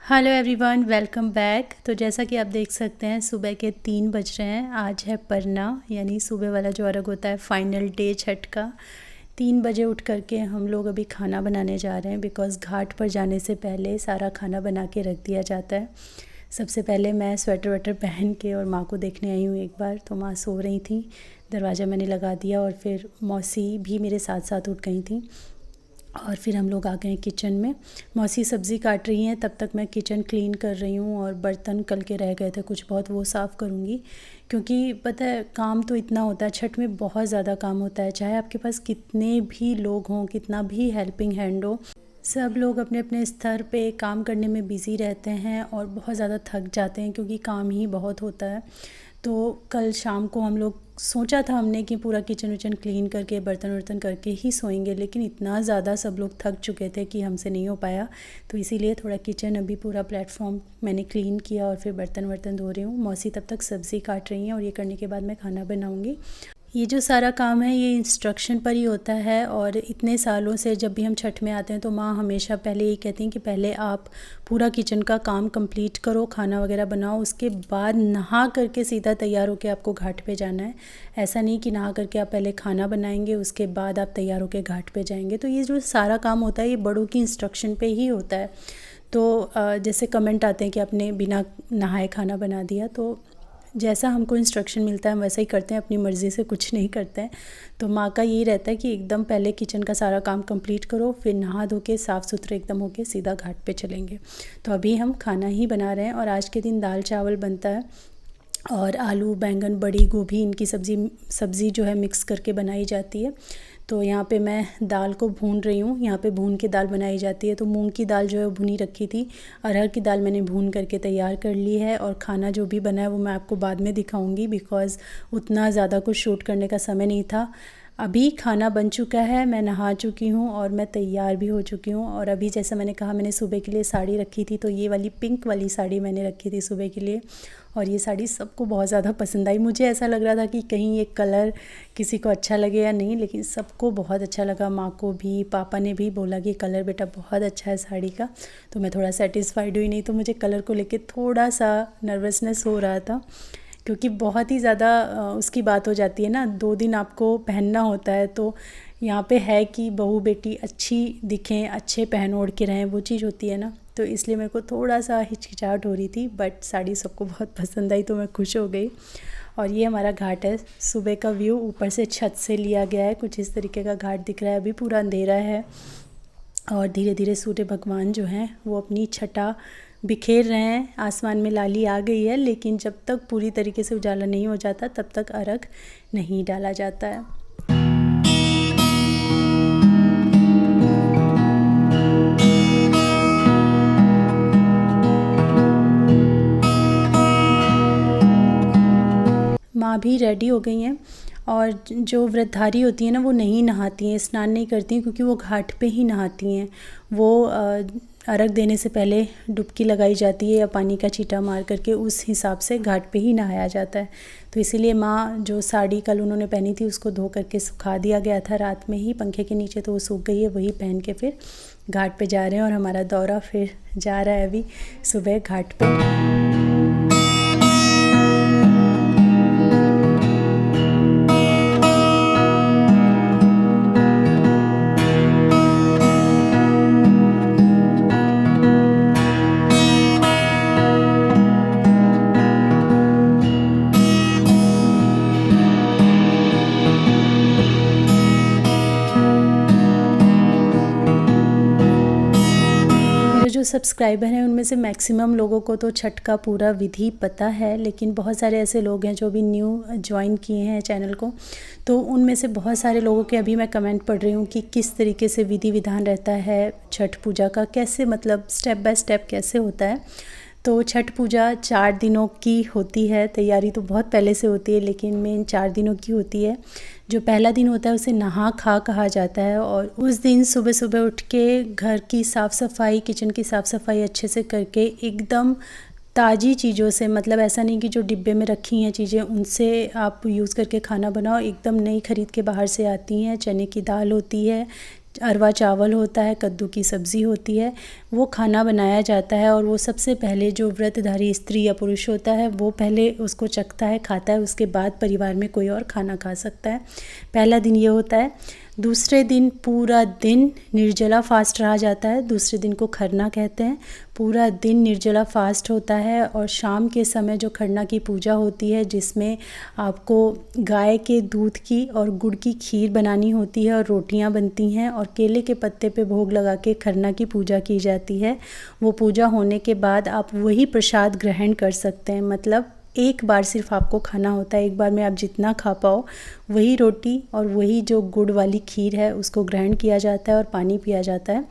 Hello everyone, welcome back. तो जैसा कि आप देख सकते हैं सुबह के 3 बज रहे हैं। आज है परना, यानी सुबह वाला जो अर्घ होता है, फाइनल डे छठ का। 3 बजे उठ करके हम लोग अभी खाना बनाने जा रहे हैं, बिकॉज़ घाट पर जाने से पहले सारा खाना बना के रख दिया जाता है। सबसे पहले मैं स्वेटर वेटर पहन के और माँ को देखने आई हूँ एक बार। तो माँ सो रही थी, दरवाज़ा मैंने लगा दिया और फिर मौसी भी मेरे साथ साथ उठ गई थी और फिर हम लोग आ गए किचन में। मौसी सब्ज़ी काट रही हैं, तब तक मैं किचन क्लीन कर रही हूँ और बर्तन कल के रह गए थे कुछ बहुत, वो साफ़ करूँगी। क्योंकि पता है काम तो इतना होता है, छठ में बहुत ज़्यादा काम होता है। चाहे आपके पास कितने भी लोग हों, कितना भी हेल्पिंग हैंड हो, सब लोग अपने अपने स्तर पे काम करने में बिज़ी रहते हैं और बहुत ज़्यादा थक जाते हैं क्योंकि काम ही बहुत होता है। तो कल शाम को हम लोग सोचा था हमने कि पूरा किचन विचन क्लीन करके बर्तन वर्तन करके ही सोएंगे, लेकिन इतना ज़्यादा सब लोग थक चुके थे कि हमसे नहीं हो पाया। तो इसीलिए थोड़ा किचन अभी पूरा प्लेटफॉर्म मैंने क्लीन किया और फिर बर्तन वर्तन धो रही हूँ। मौसी तब तक सब्ज़ी काट रही हैं और ये करने के बाद मैं खाना बनाऊँगी। ये जो सारा काम है ये इंस्ट्रक्शन पर ही होता है और इतने सालों से जब भी हम छठ में आते हैं तो माँ हमेशा पहले यही कहती हैं कि पहले आप पूरा किचन का काम कंप्लीट करो, खाना वगैरह बनाओ, उसके बाद नहा करके सीधा तैयार होके आपको घाट पे जाना है। ऐसा नहीं कि नहा करके आप पहले खाना बनाएंगे उसके बाद आप तैयार होके घाट पे जाएंगे। तो ये जो सारा काम होता है ये बड़ों की इंस्ट्रक्शन पे ही होता है। तो जैसे कमेंट आते हैं कि आपने बिना नहाए खाना बना दिया, तो जैसा हमको इंस्ट्रक्शन मिलता है हम वैसा ही करते हैं, अपनी मर्ज़ी से कुछ नहीं करते हैं। तो माँ का यही रहता है कि एकदम पहले किचन का सारा काम कंप्लीट करो, फिर नहा धो के साफ़ सुथरे एकदम होके सीधा घाट पे चलेंगे। तो अभी हम खाना ही बना रहे हैं और आज के दिन दाल चावल बनता है और आलू बैंगन बड़ी गोभी इनकी सब्ज़ी जो है मिक्स करके बनाई जाती है। तो यहाँ पे मैं दाल को भून रही हूँ। यहाँ पे भून के दाल बनाई जाती है। तो मूंग की दाल जो है भुनी रखी थी, अरहर की दाल मैंने भून करके तैयार कर ली है और खाना जो भी बना है वो मैं आपको बाद में दिखाऊंगी, बिकॉज़ उतना ज़्यादा कुछ शूट करने का समय नहीं था। अभी खाना बन चुका है, मैं नहा चुकी हूँ और मैं तैयार भी हो चुकी हूँ। और अभी जैसा मैंने कहा मैंने सुबह के लिए साड़ी रखी थी, तो ये वाली पिंक वाली साड़ी मैंने रखी थी सुबह के लिए और ये साड़ी सबको बहुत ज़्यादा पसंद आई। मुझे ऐसा लग रहा था कि कहीं ये कलर किसी को अच्छा लगे या नहीं, लेकिन सबको बहुत अच्छा लगा। माँ को भी, पापा ने भी बोला कि कलर बेटा बहुत अच्छा है साड़ी का। तो मैं थोड़ा सेटिस्फाइड हुई, नहीं तो मुझे कलर को लेके थोड़ा सा नर्वसनेस हो रहा था क्योंकि बहुत ही ज़्यादा उसकी बात हो जाती है ना, 2 दिन आपको पहनना होता है। तो यहाँ पे है कि बहू बेटी अच्छी दिखें, अच्छे पहन ओढ़ के रहें, वो चीज़ होती है ना। तो इसलिए मेरे को थोड़ा सा हिचकिचाहट हो रही थी, बट साड़ी सबको बहुत पसंद आई तो मैं खुश हो गई। और ये हमारा घाट है, सुबह का व्यू ऊपर से छत से लिया गया है। कुछ इस तरीके का घाट दिख रहा है। अभी पूरा अंधेरा है और धीरे धीरे सूर्य भगवान जो हैं वो अपनी छटा बिखेर रहे हैं। आसमान में लाली आ गई है, लेकिन जब तक पूरी तरीके से उजाला नहीं हो जाता तब तक अर्घ नहीं डाला जाता है। माँ भी रेडी हो गई हैं और जो व्रतधारी होती हैं ना वो नहीं नहाती हैं, स्नान नहीं करती हैं, क्योंकि वो घाट पे ही नहाती हैं। वो अर्घ देने से पहले डुबकी लगाई जाती है या पानी का छींटा मार करके, उस हिसाब से घाट पे ही नहाया जाता है। तो इसीलिए माँ जो साड़ी कल उन्होंने पहनी थी उसको धो करके सुखा दिया गया था रात में ही पंखे के नीचे, तो वो सूख गई है। वही पहन के फिर घाट पे जा रहे हैं और हमारा दौरा फिर जा रहा है अभी सुबह घाट पे। जो सब्सक्राइबर हैं उनमें से मैक्सिमम लोगों को तो छठ का पूरा विधि पता है, लेकिन बहुत सारे ऐसे लोग हैं जो भी न्यू ज्वाइन किए हैं चैनल को। तो उनमें से बहुत सारे लोगों के अभी मैं कमेंट पढ़ रही हूँ कि किस तरीके से विधि विधान रहता है छठ पूजा का, कैसे मतलब स्टेप बाय स्टेप कैसे होता है। तो छठ पूजा 4 दिनों की होती है। तैयारी तो बहुत पहले से होती है, लेकिन मेन 4 दिनों की होती है। जो पहला दिन होता है उसे नहा खा कहा जाता है और उस दिन सुबह सुबह उठ के घर की साफ़ सफाई, किचन की साफ़ सफाई अच्छे से करके एकदम ताज़ी चीज़ों से, मतलब ऐसा नहीं कि जो डिब्बे में रखी हैं चीज़ें उनसे आप यूज़ करके खाना बनाओ, एकदम नई खरीद के बाहर से आती हैं। चने की दाल होती है, अरवा चावल होता है, कद्दू की सब्ज़ी होती है, वो खाना बनाया जाता है। और वो सबसे पहले जो व्रतधारी स्त्री या पुरुष होता है वो पहले उसको चखता है, खाता है, उसके बाद परिवार में कोई और खाना खा सकता है। पहला दिन ये होता है। दूसरे दिन पूरा दिन निर्जला फास्ट रहा जाता है, दूसरे दिन को खरना कहते हैं। पूरा दिन निर्जला फास्ट होता है और शाम के समय जो खरना की पूजा होती है, जिसमें आपको गाय के दूध की और गुड़ की खीर बनानी होती है और रोटियां बनती हैं और केले के पत्ते पे भोग लगा के खरना की पूजा की जाती है। वो पूजा होने के बाद आप वही प्रसाद ग्रहण कर सकते हैं, मतलब एक बार सिर्फ आपको खाना होता है, एक बार में आप जितना खा पाओ वही रोटी और वही जो गुड़ वाली खीर है उसको ग्रहण किया जाता है और पानी पिया जाता है।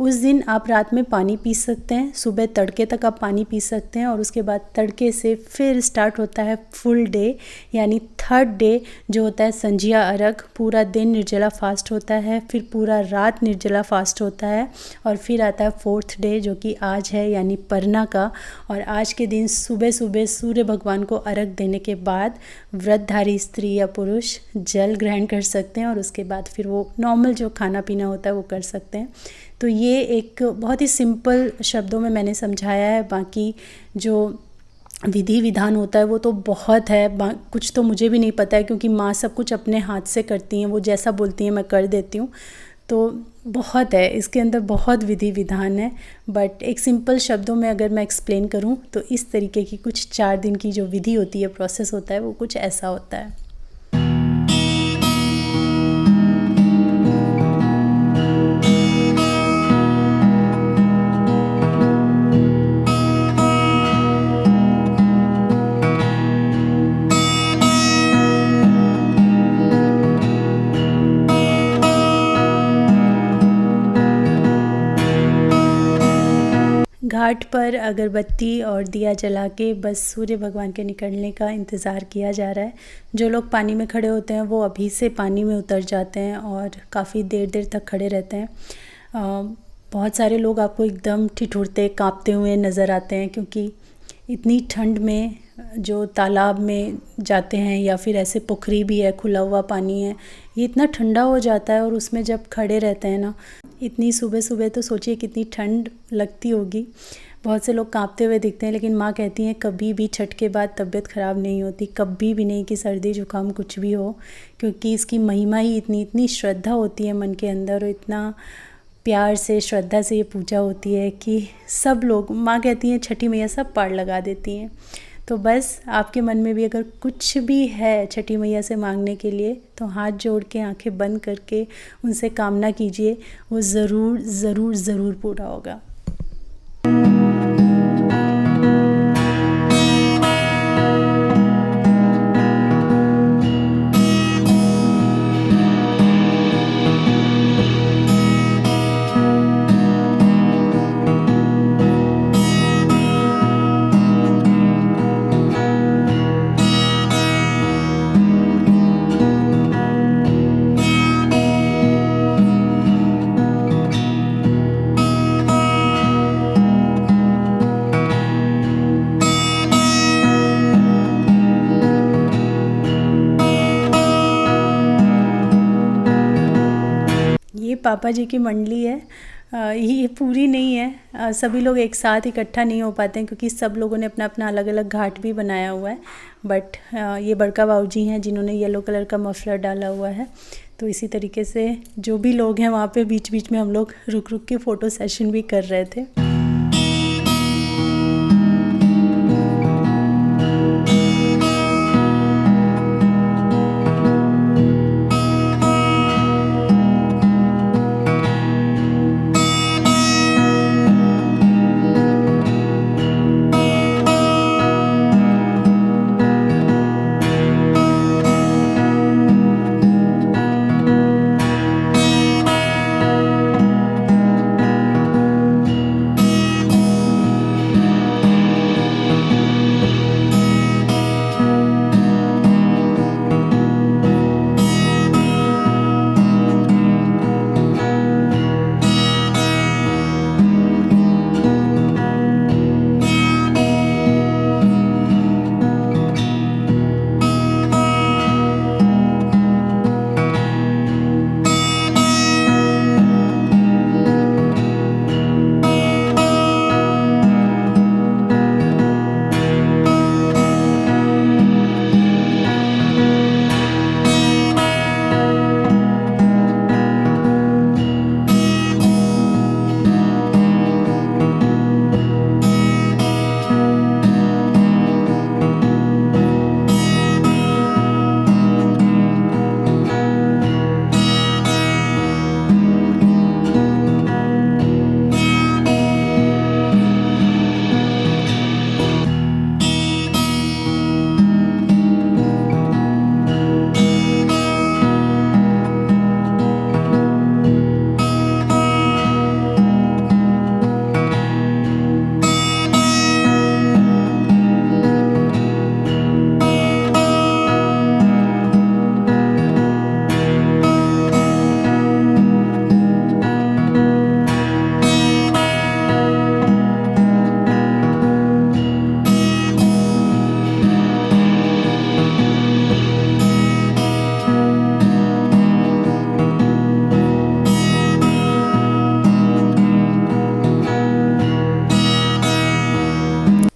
उस दिन आप रात में पानी पी सकते हैं, सुबह तड़के तक आप पानी पी सकते हैं और उसके बाद तड़के से फिर स्टार्ट होता है फुल डे, यानी थर्ड डे जो होता है संझिया अर्घ। पूरा दिन निर्जला फास्ट होता है, फिर पूरा रात निर्जला फास्ट होता है और फिर आता है फोर्थ डे जो कि आज है, यानी परना का। और आज के दिन सुबह सुबह सूर्य भगवान को अर्घ देने के बाद व्रतधारी स्त्री या पुरुष जल ग्रहण कर सकते हैं और उसके बाद फिर वो नॉर्मल जो खाना पीना होता है वो कर सकते हैं। तो ये एक बहुत ही सिंपल शब्दों में मैंने समझाया है। बाकी जो विधि विधान होता है वो तो बहुत है, कुछ तो मुझे भी नहीं पता है क्योंकि माँ सब कुछ अपने हाथ से करती हैं, वो जैसा बोलती हैं मैं कर देती हूँ। तो बहुत है, इसके अंदर बहुत विधि विधान है। बट एक सिंपल शब्दों में अगर मैं एक्सप्लेन करूँ तो इस तरीके की कुछ 4 दिन की जो विधि होती है, प्रोसेस होता है, वो कुछ ऐसा होता है। घाट पर अगरबत्ती और दिया जला के बस सूर्य भगवान के निकलने का इंतज़ार किया जा रहा है। जो लोग पानी में खड़े होते हैं वो अभी से पानी में उतर जाते हैं और काफ़ी देर देर तक खड़े रहते हैं। बहुत सारे लोग आपको एकदम ठिठुरते काँपते हुए नज़र आते हैं क्योंकि इतनी ठंड में जो तालाब में जाते हैं या फिर ऐसे पोखरी भी है, खुला हुआ पानी है, ये इतना ठंडा हो जाता है और उसमें जब खड़े रहते हैं ना इतनी सुबह सुबह, तो सोचिए कितनी ठंड लगती होगी। बहुत से लोग कांपते हुए दिखते हैं, लेकिन माँ कहती हैं कभी भी छठ के बाद तबीयत ख़राब नहीं होती, कभी भी नहीं कि सर्दी जुकाम कुछ भी हो, क्योंकि इसकी महिमा ही इतनी श्रद्धा होती है मन के अंदर और इतना प्यार से श्रद्धा से ये पूजा होती है कि सब लोग, माँ कहती हैं छठी मैया सब पार लगा देती हैं। तो बस आपके मन में भी अगर कुछ भी है छठी मैया से मांगने के लिए तो हाथ जोड़ के आंखें बंद करके उनसे कामना कीजिए, वो ज़रूर ज़रूर ज़रूर पूरा होगा। ये पापा जी की मंडली है। ये पूरी नहीं है, सभी लोग एक साथ इकट्ठा नहीं हो पाते हैं क्योंकि सब लोगों ने अपना अपना अलग अलग घाट भी बनाया हुआ है। बट ये बड़का बाबू जी हैं जिन्होंने येलो कलर का मफलर डाला हुआ है। तो इसी तरीके से जो भी लोग हैं वहाँ पे बीच बीच में हम लोग रुक रुक के फ़ोटो सेशन भी कर रहे थे।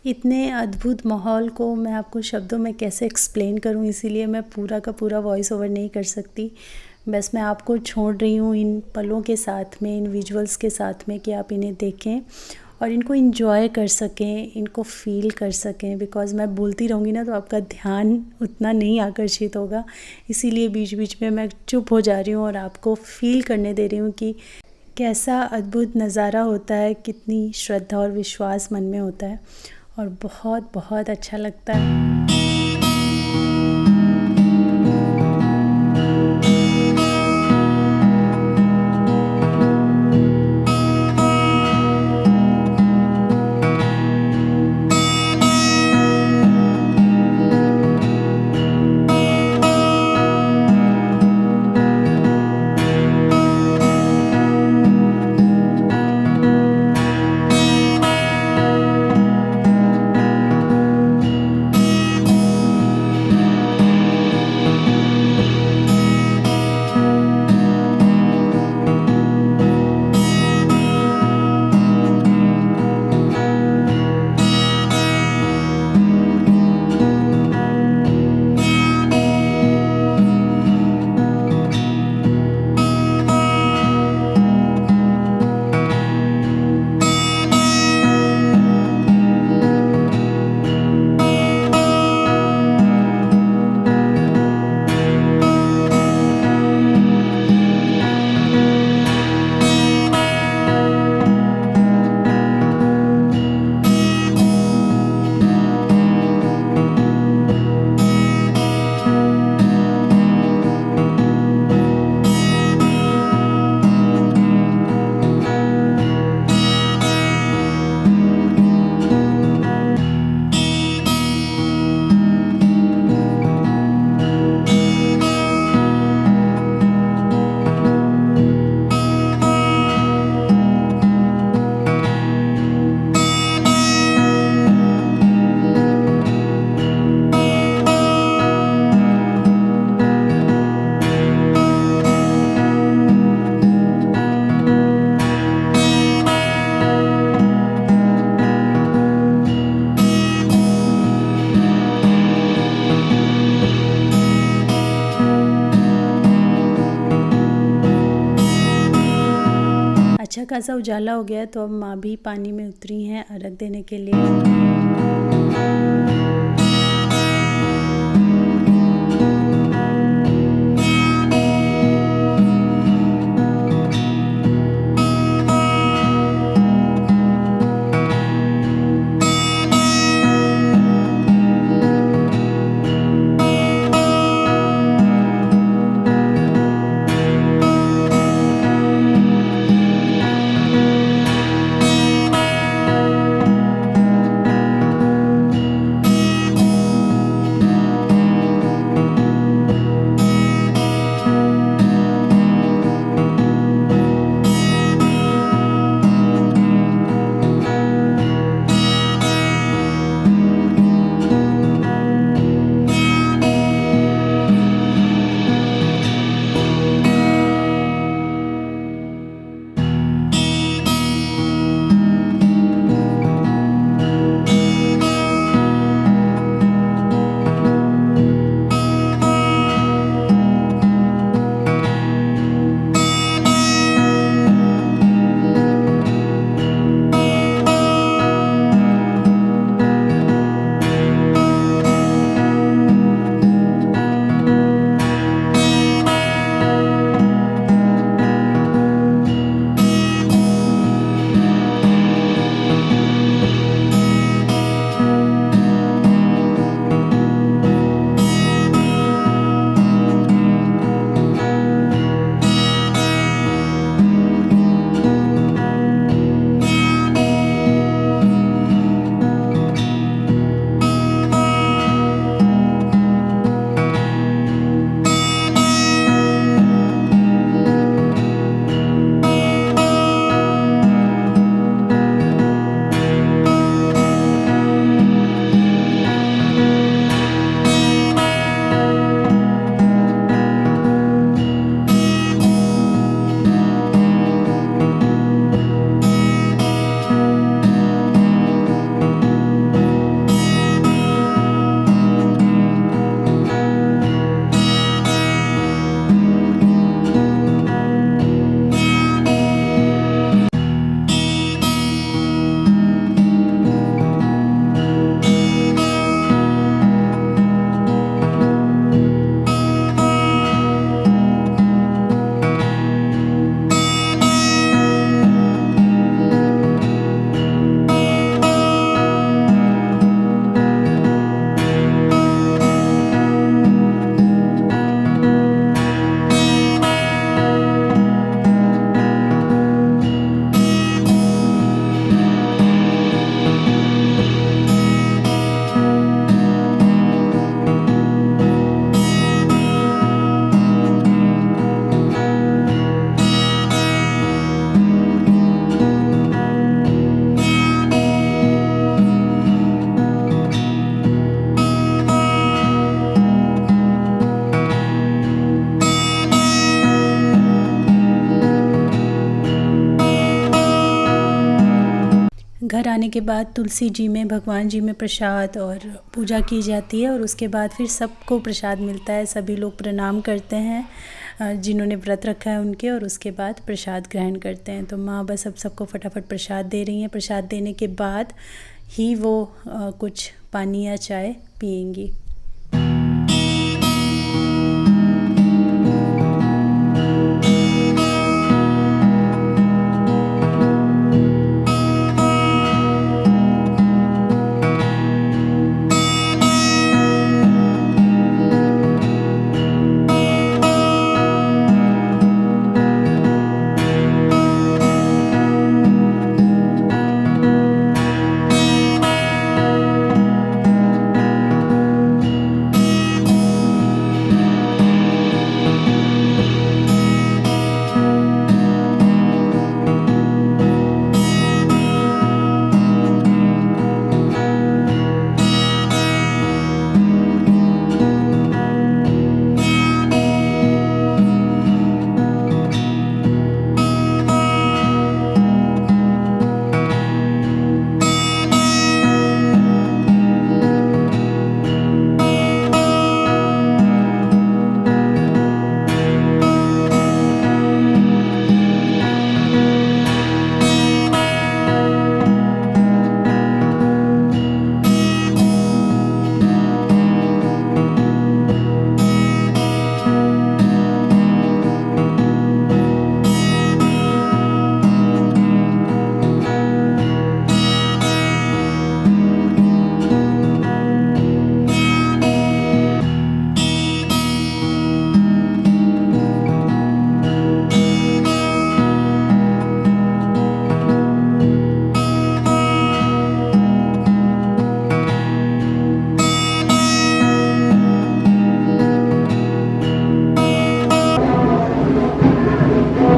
इतने अद्भुत माहौल को मैं आपको शब्दों में कैसे एक्सप्लेन करूं, इसीलिए मैं पूरा का पूरा वॉइस ओवर नहीं कर सकती। बस मैं आपको छोड़ रही हूँ इन पलों के साथ में, इन विजुअल्स के साथ में, कि आप इन्हें देखें और इनको एंजॉय कर सकें, इनको फ़ील कर सकें। बिकॉज़ मैं बोलती रहूँगी ना तो आपका ध्यान उतना नहीं आकर्षित होगा, इसीलिए बीच बीच में मैं चुप हो जा रही हूँ और आपको फ़ील करने दे रही हूँ कि कैसा अद्भुत नज़ारा होता है, कितनी श्रद्धा और विश्वास मन में होता है और बहुत बहुत अच्छा लगता है। अच्छा खासा उजाला हो गया है, तो अब माँ भी पानी में उतरी हैं अर्घ देने के लिए। खाने के बाद तुलसी जी में, भगवान जी में प्रसाद और पूजा की जाती है और उसके बाद फिर सबको प्रसाद मिलता है। सभी लोग प्रणाम करते हैं जिन्होंने व्रत रखा है उनके, और उसके बाद प्रसाद ग्रहण करते हैं। तो माँ बस अब सबको फटाफट प्रसाद दे रही हैं। प्रसाद देने के बाद ही वो कुछ पानी या चाय पिएंगी।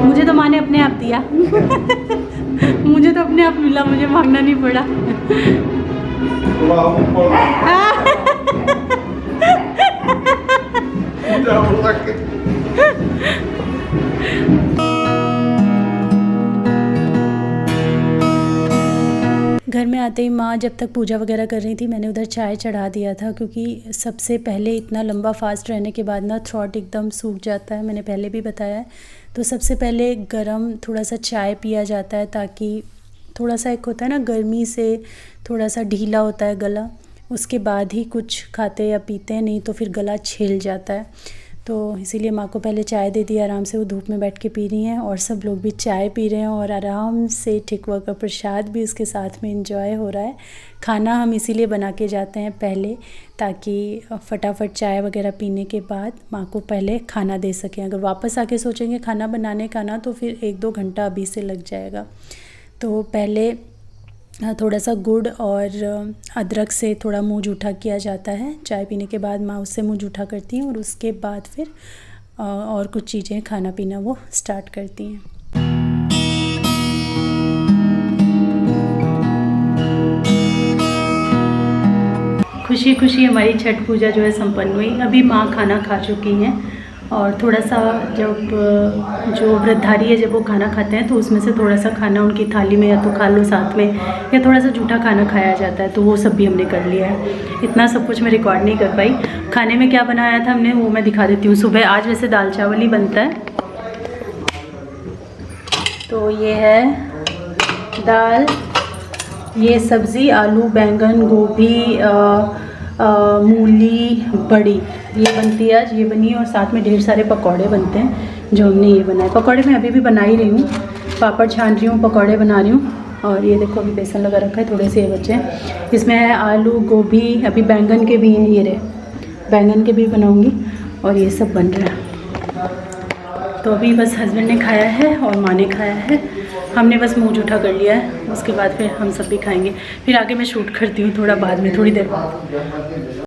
मुझे तो माँ ने अपने आप दिया मुझे तो अपने आप मिला, मुझे मांगना नहीं पड़ा। घर में आते ही माँ जब तक पूजा वगैरह कर रही थी, मैंने उधर चाय चढ़ा दिया था, क्योंकि सबसे पहले इतना लंबा फास्ट रहने के बाद ना थ्रोट एकदम सूख जाता है, मैंने पहले भी बताया है। तो सबसे पहले गरम थोड़ा सा चाय पिया जाता है, ताकि थोड़ा सा, एक होता है ना गर्मी से थोड़ा सा ढीला होता है गला, उसके बाद ही कुछ खाते या पीते हैं, नहीं तो फिर गला छिल जाता है। तो इसीलिए माँ को पहले चाय दे दी, आराम से वो धूप में बैठ के पी रही हैं और सब लोग भी चाय पी रहे हैं और आराम से ठेकुआ का प्रसाद भी उसके साथ में एंजॉय हो रहा है। खाना हम इसीलिए बना के जाते हैं पहले, ताकि फटाफट चाय वगैरह पीने के बाद माँ को पहले खाना दे सकें। अगर वापस आके सोचेंगे खाना बनाने का ना, तो फिर 1-2 घंटा अभी से लग जाएगा। तो पहले थोड़ा सा गुड़ और अदरक से थोड़ा मुँह जूठा किया जाता है। चाय पीने के बाद माँ उससे मुँह जूठा करती हैं और उसके बाद फिर और कुछ चीज़ें खाना पीना वो स्टार्ट करती हैं। खुशी खुशी हमारी छठ पूजा जो है संपन्न हुई। अभी माँ खाना खा चुकी हैं और थोड़ा सा जब जो व्रतधारी है जब वो खाना खाते हैं तो उसमें से थोड़ा सा खाना उनकी थाली में या तो खा लो साथ में, या थोड़ा सा जूठा खाना खाया जाता है, तो वो सब भी हमने कर लिया है। इतना सब कुछ मैं रिकॉर्ड नहीं कर पाई। खाने में क्या बनाया था हमने वो मैं दिखा देती हूँ। सुबह आज वैसे दाल चावल ही बनता है, तो ये है दाल, ये सब्ज़ी आलू बैंगन गोभी मूली बड़ी ये बनती है आज, ये बनी, और साथ में ढेर सारे पकौड़े बनते हैं जो हमने ये बनाए। पकौड़े मैं अभी भी बना ही रही हूँ, पापड़ छान रही हूँ, पकौड़े बना रही हूँ। और ये देखो अभी बेसन लगा रखा है, थोड़े से ये बचे हैं। इसमें है आलू गोभी, अभी बैंगन के भी हैं, ये रहे बैंगन के भी बनाऊँगी, और ये सब बन रहा है। तो अभी बस हस्बैंड ने खाया है और माँ ने खाया है, हमने बस मुँह जूठा कर लिया है। उसके बाद फिर हम सब भी खाएंगे। फिर आगे मैं शूट करती हूँ थोड़ा बाद में, थोड़ी देर बाद।